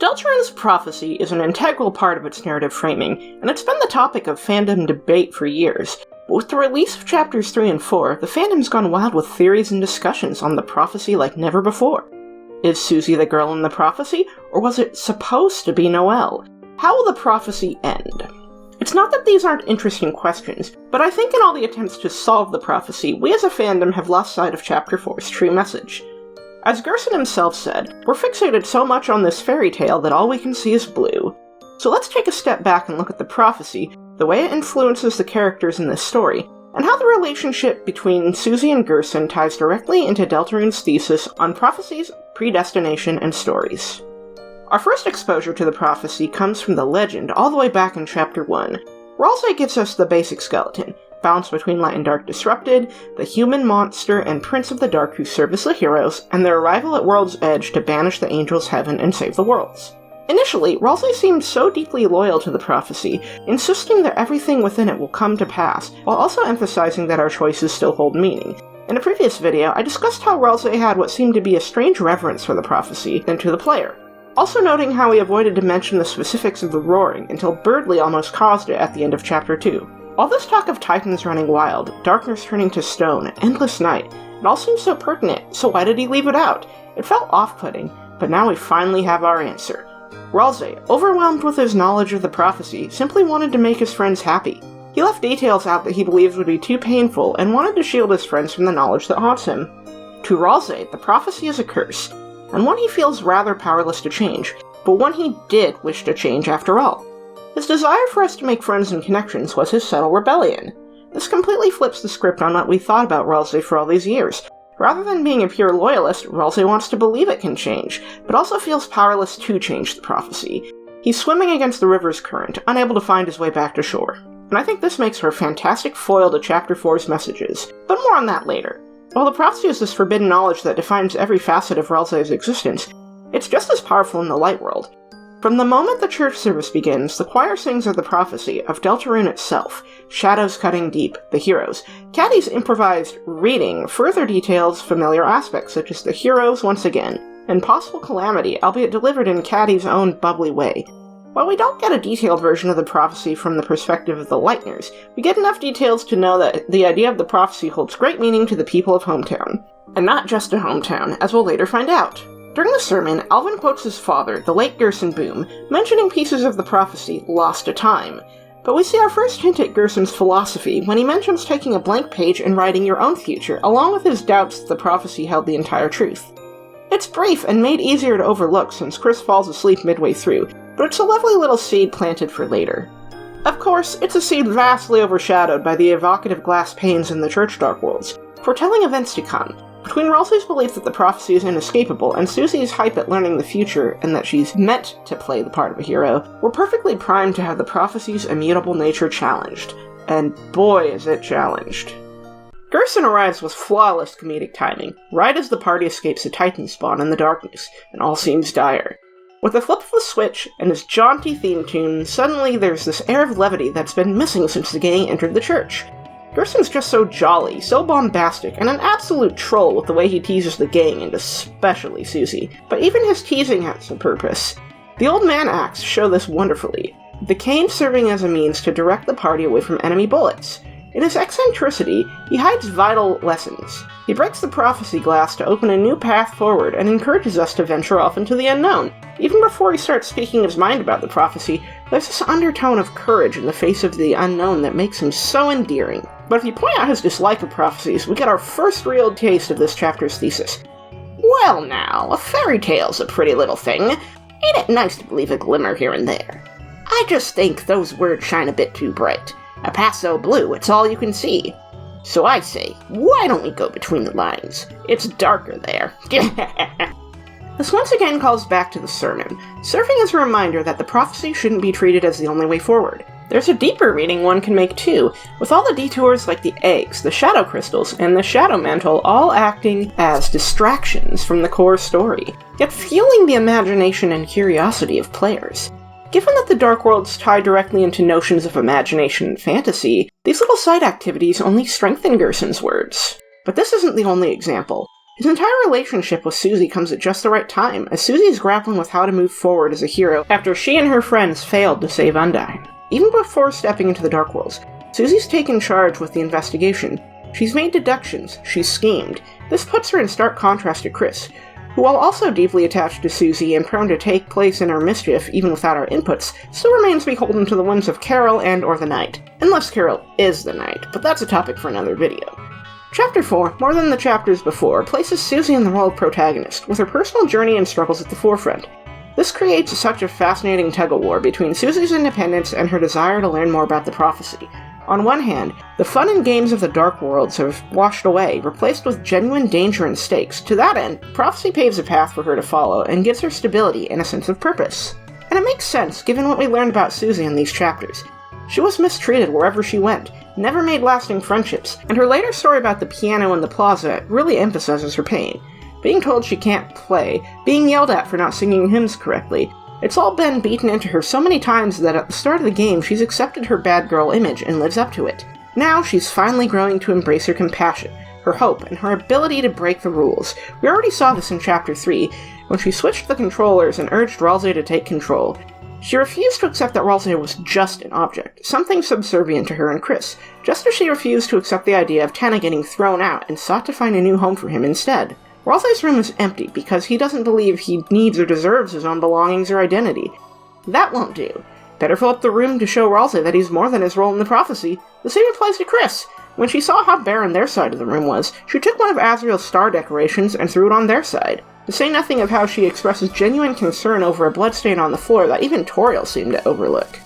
Deltarune's prophecy is an integral part of its narrative framing, and it's been the topic of fandom debate for years. But with the release of chapters 3 and 4, the fandom's gone wild with theories and discussions on the prophecy like never before. Is Susie the girl in the prophecy, or was it supposed to be Noelle? How will the prophecy end? It's not that these aren't interesting questions, but I think in all the attempts to solve the prophecy, we as a fandom have lost sight of Chapter 4's true message. As Gerson himself said, we're fixated so much on this fairy tale that all we can see is blue. So let's take a step back and look at the prophecy, the way it influences the characters in this story, and how the relationship between Susie and Gerson ties directly into Deltarune's thesis on prophecies, predestination, and stories. Our first exposure to the prophecy comes from the legend all the way back in Chapter 1. Ralsei gives us the basic skeleton, balance between light and dark disrupted, the human monster and Prince of the Dark who serve as the heroes, and their arrival at World's Edge to banish the angels' heaven and save the worlds. Initially, Ralsei seemed so deeply loyal to the prophecy, insisting that everything within it will come to pass, while also emphasizing that our choices still hold meaning. In a previous video, I discussed how Ralsei had what seemed to be a strange reverence for the prophecy than to the player, also noting how he avoided to mention the specifics of the roaring until Birdley almost caused it at the end of Chapter 2. All this talk of titans running wild, darkness turning to stone, endless night, it all seems so pertinent, so why did he leave it out? It felt off-putting, but now we finally have our answer. Ralsei, overwhelmed with his knowledge of the prophecy, simply wanted to make his friends happy. He left details out that he believed would be too painful and wanted to shield his friends from the knowledge that haunts him. To Ralsei, the prophecy is a curse, and one he feels rather powerless to change, but one he did wish to change after all. His desire for us to make friends and connections was his subtle rebellion. This completely flips the script on what we thought about Ralsei for all these years. Rather than being a pure loyalist, Ralsei wants to believe it can change, but also feels powerless to change the prophecy. He's swimming against the river's current, unable to find his way back to shore. And I think this makes for a fantastic foil to Chapter 4's messages, but more on that later. While the prophecy is this forbidden knowledge that defines every facet of Ralsei's existence, it's just as powerful in the light world. From the moment the church service begins, the choir sings of the prophecy of Deltarune itself, shadows cutting deep, the heroes. Caddy's improvised reading further details familiar aspects such as the heroes once again, and possible calamity, albeit delivered in Caddy's own bubbly way. While we don't get a detailed version of the prophecy from the perspective of the Lightners, we get enough details to know that the idea of the prophecy holds great meaning to the people of Hometown. And not just a hometown, as we'll later find out. During the sermon, Alvin quotes his father, the late Gerson Boom, mentioning pieces of the prophecy lost to time. But we see our first hint at Gerson's philosophy when he mentions taking a blank page and writing your own future, along with his doubts that the prophecy held the entire truth. It's brief and made easier to overlook since Chris falls asleep midway through, but it's a lovely little seed planted for later. Of course, it's a seed vastly overshadowed by the evocative glass panes in the church dark worlds, foretelling events to come. Between Ralsei's belief that the prophecy is inescapable and Susie's hype at learning the future and that she's meant to play the part of a hero, we're perfectly primed to have the prophecy's immutable nature challenged. And boy is it challenged. Gerson arrives with flawless comedic timing, right as the party escapes a titan spawn in the darkness, and all seems dire. With the flip of the switch and his jaunty theme tune, suddenly there's this air of levity that's been missing since the gang entered the church. Gerson's just so jolly, so bombastic, and an absolute troll with the way he teases the gang, and especially Susie. But even his teasing has a purpose. The old man acts show this wonderfully, the cane serving as a means to direct the party away from enemy bullets. In his eccentricity, he hides vital lessons. He breaks the prophecy glass to open a new path forward and encourages us to venture off into the unknown. Even before he starts speaking his mind about the prophecy, there's this undertone of courage in the face of the unknown that makes him so endearing. But if you point out his dislike of prophecies, we get our first real taste of this chapter's thesis. Well now, a fairy tale's a pretty little thing. Ain't it nice to believe a glimmer here and there? I just think those words shine a bit too bright. A path so blue, it's all you can see. So I say, why don't we go between the lines? It's darker there. This once again calls back to the sermon, serving as a reminder that the prophecy shouldn't be treated as the only way forward. There's a deeper reading one can make too, with all the detours like the eggs, the shadow crystals, and the shadow mantle all acting as distractions from the core story, yet fueling the imagination and curiosity of players. Given that the Dark Worlds tie directly into notions of imagination and fantasy, these little side activities only strengthen Gerson's words. But this isn't the only example. His entire relationship with Susie comes at just the right time, as Susie is grappling with how to move forward as a hero after she and her friends failed to save Undyne. Even before stepping into the Dark Worlds, Susie's taken charge with the investigation. She's made deductions, she's schemed. This puts her in stark contrast to Chris, who, while also deeply attached to Susie and prone to take place in her mischief even without our inputs, still remains beholden to the whims of Carol and or the Knight. Unless Carol is the Knight, but that's a topic for another video. Chapter 4, more than the chapters before, places Susie in the role of protagonist, with her personal journey and struggles at the forefront. This creates such a fascinating tug-of-war between Susie's independence and her desire to learn more about the prophecy. On one hand, the fun and games of the Dark Worlds have washed away, replaced with genuine danger and stakes. To that end, prophecy paves a path for her to follow and gives her stability and a sense of purpose. And it makes sense, given what we learned about Susie in these chapters. She was mistreated wherever she went, never made lasting friendships, and her later story about the piano and the plaza really emphasizes her pain. Being told she can't play, being yelled at for not singing hymns correctly, it's all been beaten into her so many times that at the start of the game she's accepted her bad girl image and lives up to it. Now she's finally growing to embrace her compassion, her hope, and her ability to break the rules. We already saw this in Chapter 3, when she switched the controllers and urged Ralsei to take control. She refused to accept that Ralsei was just an object, something subservient to her and Chris, just as she refused to accept the idea of Tenna getting thrown out and sought to find a new home for him instead. Ralsei's room is empty because he doesn't believe he needs or deserves his own belongings or identity. That won't do. Better fill up the room to show Ralsei that he's more than his role in the prophecy. The same applies to Chris. When she saw how barren their side of the room was, she took one of Azriel's star decorations and threw it on their side. To say nothing of how she expresses genuine concern over a bloodstain on the floor that even Toriel seemed to overlook.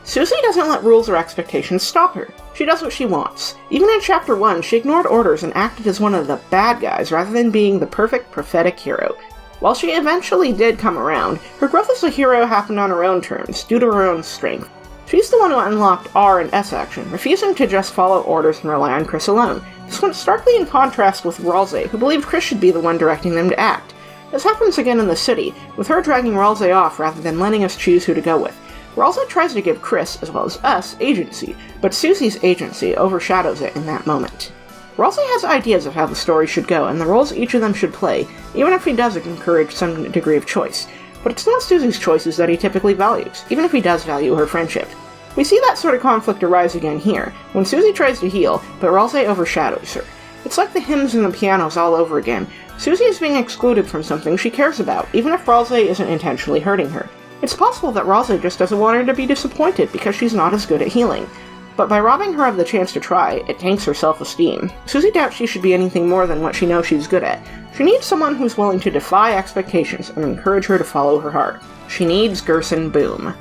Susie doesn't let rules or expectations stop her. She does what she wants. Even in Chapter 1, she ignored orders and acted as one of the bad guys rather than being the perfect prophetic hero. While she eventually did come around, her growth as a hero happened on her own terms, due to her own strength. She's the one who unlocked R and S action, refusing to just follow orders and rely on Chris alone. This went starkly in contrast with Ralsei, who believed Chris should be the one directing them to act. This happens again in the city, with her dragging Ralsei off rather than letting us choose who to go with. Ralsei tries to give Chris, as well as us, agency, but Susie's agency overshadows it in that moment. Ralsei has ideas of how the story should go and the roles each of them should play, even if he does encourage some degree of choice. But it's not Susie's choices that he typically values, even if he does value her friendship. We see that sort of conflict arise again here, when Susie tries to heal, but Ralsei overshadows her. It's like the hymns and the pianos all over again. Susie is being excluded from something she cares about, even if Ralsei isn't intentionally hurting her. It's possible that Ralsei just doesn't want her to be disappointed because she's not as good at healing. But by robbing her of the chance to try, it tanks her self-esteem. Susie doubts she should be anything more than what she knows she's good at. She needs someone who's willing to defy expectations and encourage her to follow her heart. She needs Gerson Boom.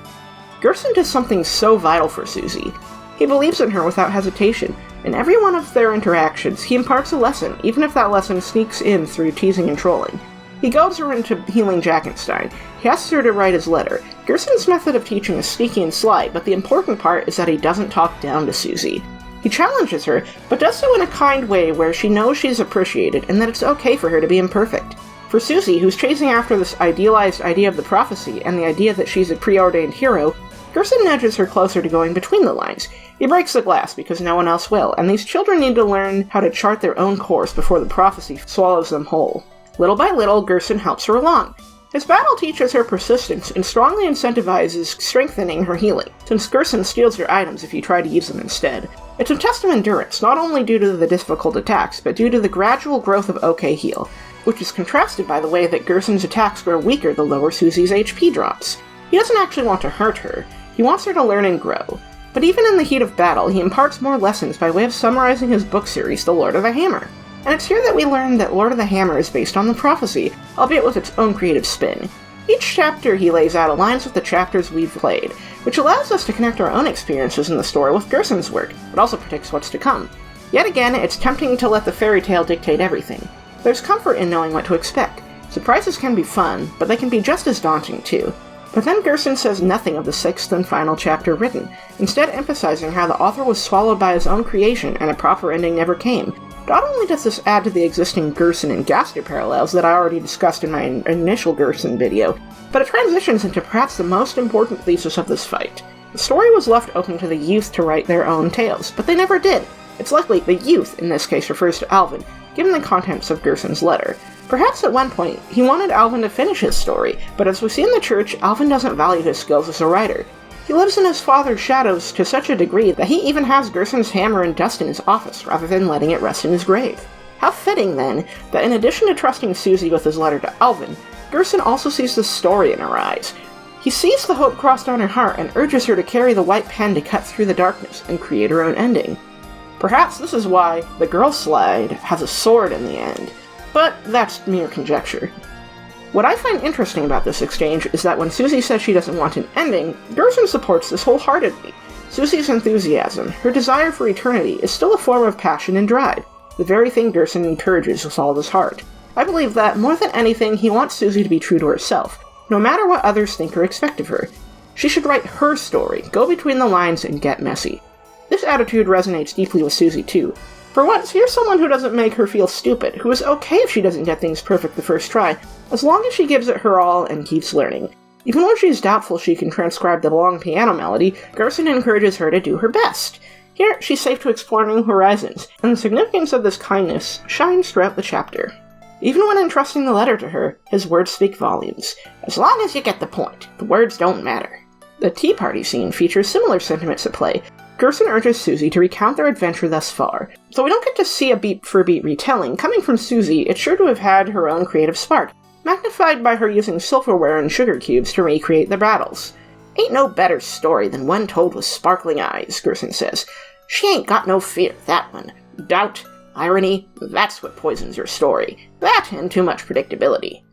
Gerson does something so vital for Susie. He believes in her without hesitation. In every one of their interactions, he imparts a lesson, even if that lesson sneaks in through teasing and trolling. He goads her into healing Jackenstein. He asks her to write his letter. Gerson's method of teaching is sneaky and sly, but the important part is that he doesn't talk down to Susie. He challenges her, but does so in a kind way where she knows she's appreciated and that it's okay for her to be imperfect. For Susie, who's chasing after this idealized idea of the prophecy and the idea that she's a preordained hero, Gerson nudges her closer to going between the lines. He breaks the glass because no one else will, and these children need to learn how to chart their own course before the prophecy swallows them whole. Little by little, Gerson helps her along. His battle teaches her persistence and strongly incentivizes strengthening her healing, since Gerson steals your items if you try to use them instead. It's a test of endurance, not only due to the difficult attacks, but due to the gradual growth of OK Heal, which is contrasted by the way that Gerson's attacks grow weaker the lower Susie's HP drops. He doesn't actually want to hurt her, he wants her to learn and grow. But even in the heat of battle, he imparts more lessons by way of summarizing his book series, The Lord of the Hammer. And it's here that we learn that Lord of the Hammer is based on the prophecy, albeit with its own creative spin. Each chapter he lays out aligns with the chapters we've played, which allows us to connect our own experiences in the story with Gerson's work, but also predicts what's to come. Yet again, it's tempting to let the fairy tale dictate everything. There's comfort in knowing what to expect. Surprises can be fun, but they can be just as daunting too. But then Gerson says nothing of the sixth and final chapter written, instead emphasizing how the author was swallowed by his own creation and a proper ending never came. Not only does this add to the existing Gerson and Gaster parallels that I already discussed in my initial Gerson video, but it transitions into perhaps the most important thesis of this fight. The story was left open to the youth to write their own tales, but they never did. It's likely the youth, in this case refers to Alvin, given the contents of Gerson's letter. Perhaps at one point, he wanted Alvin to finish his story, but as we see in the church, Alvin doesn't value his skills as a writer. He lives in his father's shadows to such a degree that he even has Gerson's hammer and dust in his office rather than letting it rest in his grave. How fitting, then, that in addition to trusting Susie with his letter to Alvin, Gerson also sees the story in her eyes. He sees the hope crossed on her heart and urges her to carry the white pen to cut through the darkness and create her own ending. Perhaps this is why the girl slide has a sword in the end, but that's mere conjecture. What I find interesting about this exchange is that when Susie says she doesn't want an ending, Gerson supports this wholeheartedly. Susie's enthusiasm, her desire for eternity, is still a form of passion and drive, the very thing Gerson encourages with all of his heart. I believe that, more than anything, he wants Susie to be true to herself, no matter what others think or expect of her. She should write her story, go between the lines, and get messy. This attitude resonates deeply with Susie, too. For once, here's someone who doesn't make her feel stupid, who is okay if she doesn't get things perfect the first try, as long as she gives it her all and keeps learning. Even when she's doubtful she can transcribe the long piano melody, Gerson encourages her to do her best. Here, she's safe to explore new horizons, and the significance of this kindness shines throughout the chapter. Even when entrusting the letter to her, his words speak volumes. As long as you get the point, the words don't matter. The tea party scene features similar sentiments at play. Gerson urges Susie to recount their adventure thus far. Though we don't get to see a beat-for-beat retelling, coming from Susie, it's sure to have had her own creative spark, magnified by her using silverware and sugar cubes to recreate the battles. Ain't no better story than one told with sparkling eyes, Gerson says. She ain't got no fear, that one. Doubt, irony, that's what poisons your story. That and too much predictability.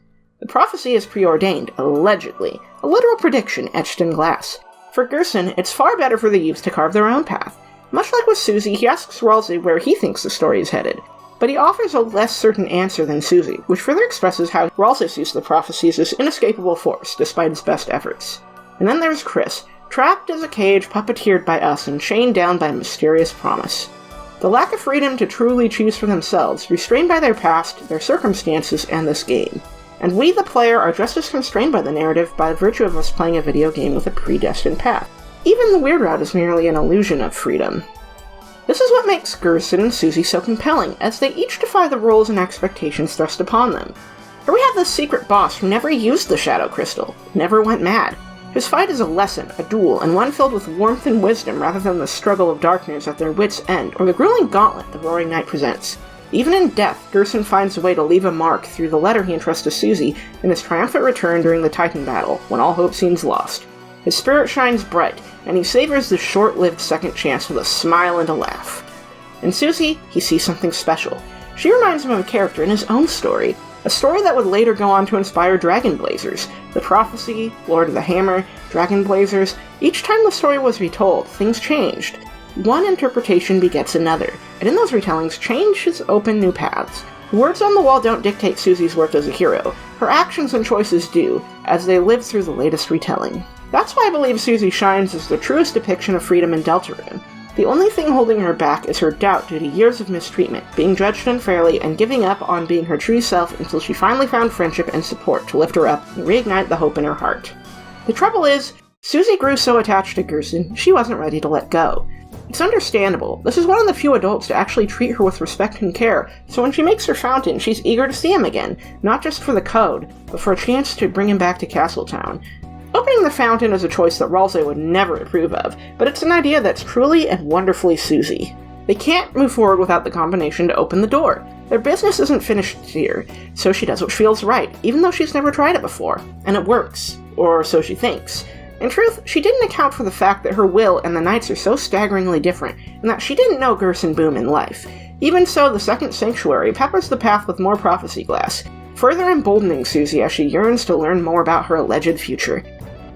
The prophecy is preordained, allegedly, a literal prediction etched in glass. For Gerson, it's far better for the youth to carve their own path. Much like with Susie, he asks Ralsei where he thinks the story is headed, but he offers a less certain answer than Susie, which further expresses how Ralsei sees the prophecy as this inescapable force, despite his best efforts. And then there's Chris, trapped as a cage puppeteered by us and chained down by a mysterious promise. The lack of freedom to truly choose for themselves, restrained by their past, their circumstances, and this game. And we, the player, are just as constrained by the narrative by virtue of us playing a video game with a predestined path. Even the weird route is merely an illusion of freedom. This is what makes Gerson and Susie so compelling, as they each defy the rules and expectations thrust upon them. Here we have this secret boss who never used the Shadow Crystal, never went mad. His fight is a lesson, a duel, and one filled with warmth and wisdom rather than the struggle of darkness at their wits' end, or the grueling gauntlet the Roaring Night presents. Even in death, Gerson finds a way to leave a mark through the letter he entrusts to Susie in his triumphant return during the Titan battle, when all hope seems lost. His spirit shines bright, and he savors the short-lived second chance with a smile and a laugh. In Susie, he sees something special. She reminds him of a character in his own story, a story that would later go on to inspire Dragon Blazers. The Prophecy, Lord of the Hammer, Dragon Blazers, each time the story was retold, things changed. One interpretation begets another, and in those retellings, change has opened new paths. Words on the wall don't dictate Susie's worth as a hero. Her actions and choices do, as they live through the latest retelling. That's why I believe Susie shines as the truest depiction of freedom in Deltarune. The only thing holding her back is her doubt due to years of mistreatment, being judged unfairly, and giving up on being her true self until she finally found friendship and support to lift her up and reignite the hope in her heart. The trouble is, Susie grew so attached to Gerson, she wasn't ready to let go. It's understandable. This is one of the few adults to actually treat her with respect and care, so when she makes her fountain, she's eager to see him again, not just for the code, but for a chance to bring him back to Castletown. Opening the fountain is a choice that Ralsei would never approve of, but it's an idea that's truly and wonderfully Susie. They can't move forward without the combination to open the door. Their business isn't finished here, so she does what feels right, even though she's never tried it before. And it works. Or so she thinks. In truth, she didn't account for the fact that her will and the Knights are so staggeringly different, and that she didn't know Gerson Boom in life. Even so, the second sanctuary peppers the path with more prophecy glass, further emboldening Susie as she yearns to learn more about her alleged future.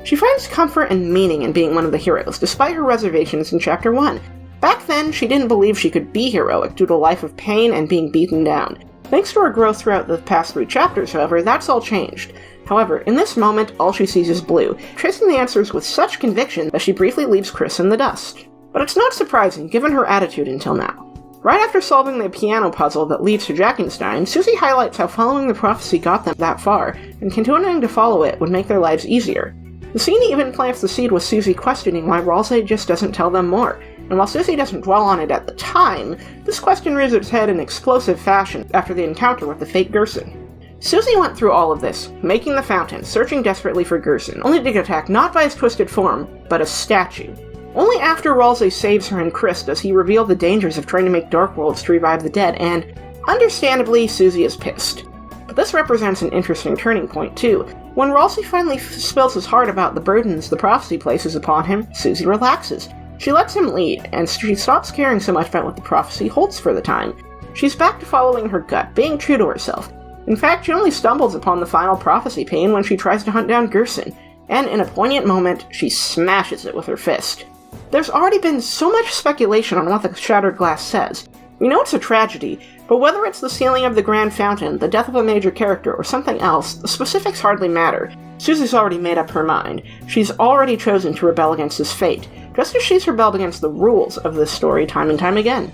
She finds comfort and meaning in being one of the heroes, despite her reservations in Chapter 1. Back then, she didn't believe she could be heroic due to a life of pain and being beaten down. Thanks to her growth throughout the past 3 chapters, however, that's all changed. However, in this moment, all she sees is blue, tracing the answers with such conviction that she briefly leaves Chris in the dust. But it's not surprising, given her attitude until now. Right after solving the piano puzzle that leads to Jackenstein, Susie highlights how following the prophecy got them that far, and continuing to follow it would make their lives easier. The scene even plants the seed with Susie questioning why Ralsei just doesn't tell them more, and while Susie doesn't dwell on it at the time, this question rears its head in explosive fashion after the encounter with the fake Gerson. Susie went through all of this, making the fountain, searching desperately for Gerson, only to get attacked not by his twisted form, but a statue. Only after Ralsei saves her and Chris does he reveal the dangers of trying to make Dark Worlds to revive the dead, and, understandably, Susie is pissed. But this represents an interesting turning point, too. When Ralsei finally spills his heart about the burdens the prophecy places upon him, Susie relaxes. She lets him lead, and she stops caring so much about what the prophecy holds for the time. She's back to following her gut, being true to herself. In fact, she only stumbles upon the final prophecy pane when she tries to hunt down Gerson, and in a poignant moment, she smashes it with her fist. There's already been so much speculation on what the shattered glass says. We know it's a tragedy, but whether it's the sealing of the Grand Fountain, the death of a major character, or something else, the specifics hardly matter. Susie's already made up her mind. She's already chosen to rebel against this fate, just as she's rebelled against the rules of this story time and time again.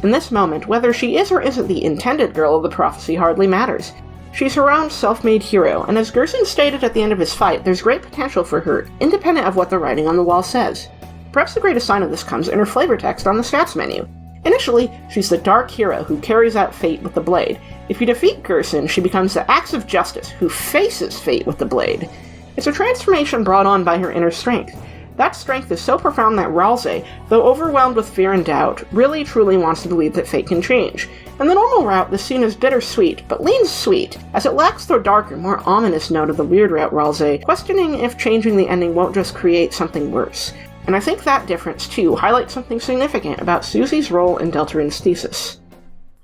In this moment, whether she is or isn't the intended girl of the prophecy hardly matters. She's her own self-made hero, and as Gerson stated at the end of his fight, there's great potential for her, independent of what the writing on the wall says. Perhaps the greatest sign of this comes in her flavor text on the stats menu. Initially, she's the dark hero who carries out fate with the blade. If you defeat Gerson, she becomes the Axe of Justice, who faces fate with the blade. It's a transformation brought on by her inner strength. That strength is so profound that Ralsei, though overwhelmed with fear and doubt, really truly wants to believe that fate can change. In the normal route, this scene is bittersweet, but leans sweet, as it lacks the darker, more ominous note of the weird route Ralsei, questioning if changing the ending won't just create something worse. And I think that difference, too, highlights something significant about Susie's role in Deltarune's thesis.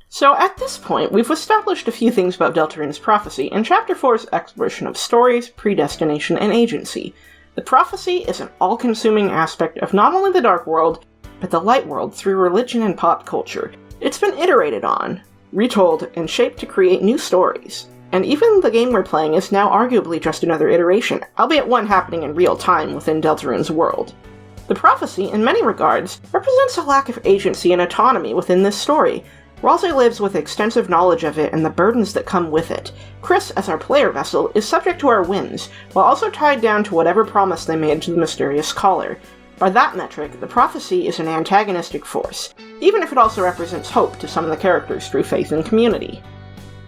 So at this point, we've established a few things about Deltarune's prophecy and Chapter 4's exploration of stories, predestination, and agency. The prophecy is an all-consuming aspect of not only the Dark World, but the Light World through religion and pop culture. It's been iterated on, retold, and shaped to create new stories. And even the game we're playing is now arguably just another iteration, albeit one happening in real time within Deltarune's world. The prophecy, in many regards, represents a lack of agency and autonomy within this story. Ralsei lives with extensive knowledge of it and the burdens that come with it. Chris, as our player vessel, is subject to our whims, while also tied down to whatever promise they made to the mysterious caller. By that metric, the prophecy is an antagonistic force, even if it also represents hope to some of the characters through faith and community.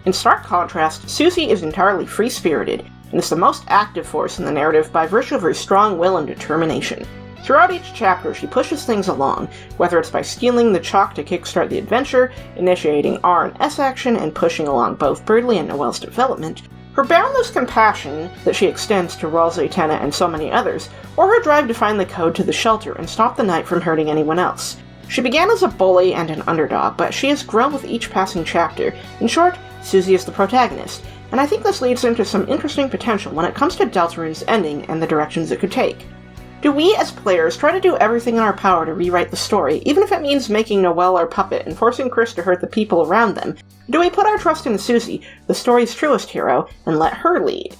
In stark contrast, Susie is entirely free-spirited, and is the most active force in the narrative by virtue of her strong will and determination. Throughout each chapter, she pushes things along, whether it's by stealing the chalk to kickstart the adventure, initiating R and S action, and pushing along both Birdley and Noelle's development, her boundless compassion that she extends to Ralsei, Tenna, and so many others, or her drive to find the code to the shelter and stop the night from hurting anyone else. She began as a bully and an underdog, but she has grown with each passing chapter. In short, Susie is the protagonist, and I think this leads into some interesting potential when it comes to Deltarune's ending and the directions it could take. Do we, as players, try to do everything in our power to rewrite the story, even if it means making Noelle our puppet and forcing Chris to hurt the people around them? Do we put our trust in Susie, the story's truest hero, and let her lead?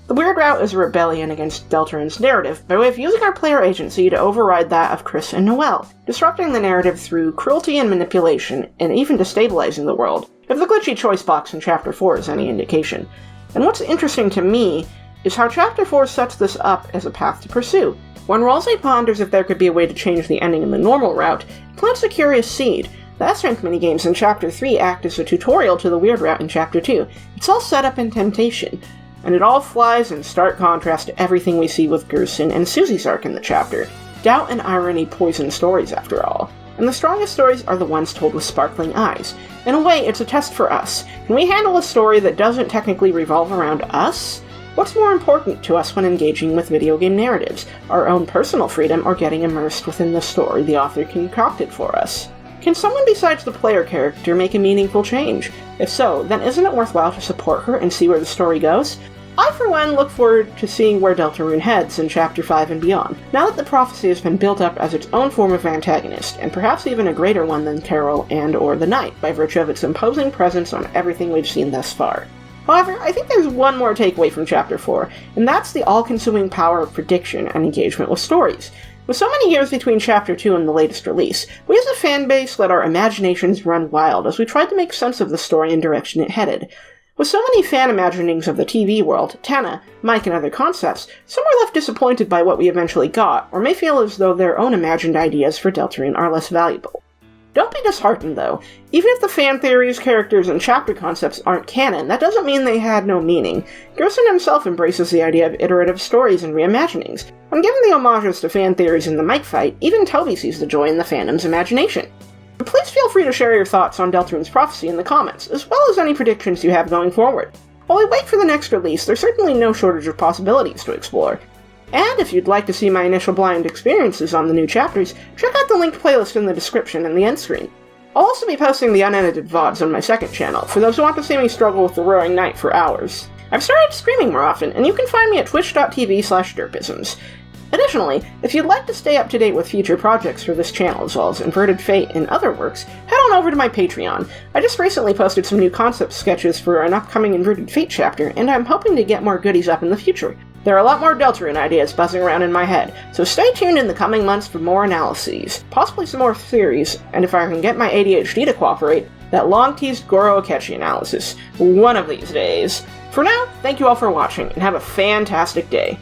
The weird route is a rebellion against Deltarune's narrative, by way of using our player agency to override that of Chris and Noelle, disrupting the narrative through cruelty and manipulation, and even destabilizing the world, if the glitchy choice box in Chapter 4 is any indication. And what's interesting to me is how Chapter 4 sets this up as a path to pursue. When Ralsei ponders if there could be a way to change the ending in the normal route, it plants a curious seed. The S-Rank minigames in Chapter 3 act as a tutorial to the weird route in Chapter 2. It's all set up in temptation, and it all flies in stark contrast to everything we see with Gerson and Susie's arc in the chapter. Doubt and irony poison stories, after all. And the strongest stories are the ones told with sparkling eyes. In a way, it's a test for us. Can we handle a story that doesn't technically revolve around us? What's more important to us when engaging with video game narratives, our own personal freedom or getting immersed within the story the author concocted for us? Can someone besides the player character make a meaningful change? If so, then isn't it worthwhile to support her and see where the story goes? I, for one, look forward to seeing where Deltarune heads in Chapter 5 and beyond, now that the prophecy has been built up as its own form of antagonist, and perhaps even a greater one than Carol and or the Knight, by virtue of its imposing presence on everything we've seen thus far. However, I think there's one more takeaway from Chapter 4, and that's the all-consuming power of prediction and engagement with stories. With so many years between Chapter 2 and the latest release, we as a fanbase let our imaginations run wild as we tried to make sense of the story and direction it headed. With so many fan imaginings of the TV world, Tana, Mike, and other concepts, some are left disappointed by what we eventually got, or may feel as though their own imagined ideas for Deltarune are less valuable. Don't be disheartened, though. Even if the fan theories, characters, and chapter concepts aren't canon, that doesn't mean they had no meaning. Gerson himself embraces the idea of iterative stories and reimaginings. When given the homages to fan theories in the Mike fight, even Toby sees the joy in the fandom's imagination. But please feel free to share your thoughts on Deltarune's prophecy in the comments, as well as any predictions you have going forward. While we wait for the next release, there's certainly no shortage of possibilities to explore. And if you'd like to see my initial blind experiences on the new chapters, check out the linked playlist in the description and the end screen. I'll also be posting the unedited VODs on my second channel, for those who want to see me struggle with the Roaring Knight for hours. I've started streaming more often, and you can find me at twitch.tv/derpisms. Additionally, if you'd like to stay up to date with future projects for this channel as well as Inverted Fate and other works, head on over to my Patreon. I just recently posted some new concept sketches for an upcoming Inverted Fate chapter, and I'm hoping to get more goodies up in the future. There are a lot more Deltarune ideas buzzing around in my head, so stay tuned in the coming months for more analyses, possibly some more theories, and if I can get my ADHD to cooperate, that long-teased Goro Akechi analysis, one of these days. For now, thank you all for watching, and have a fantastic day.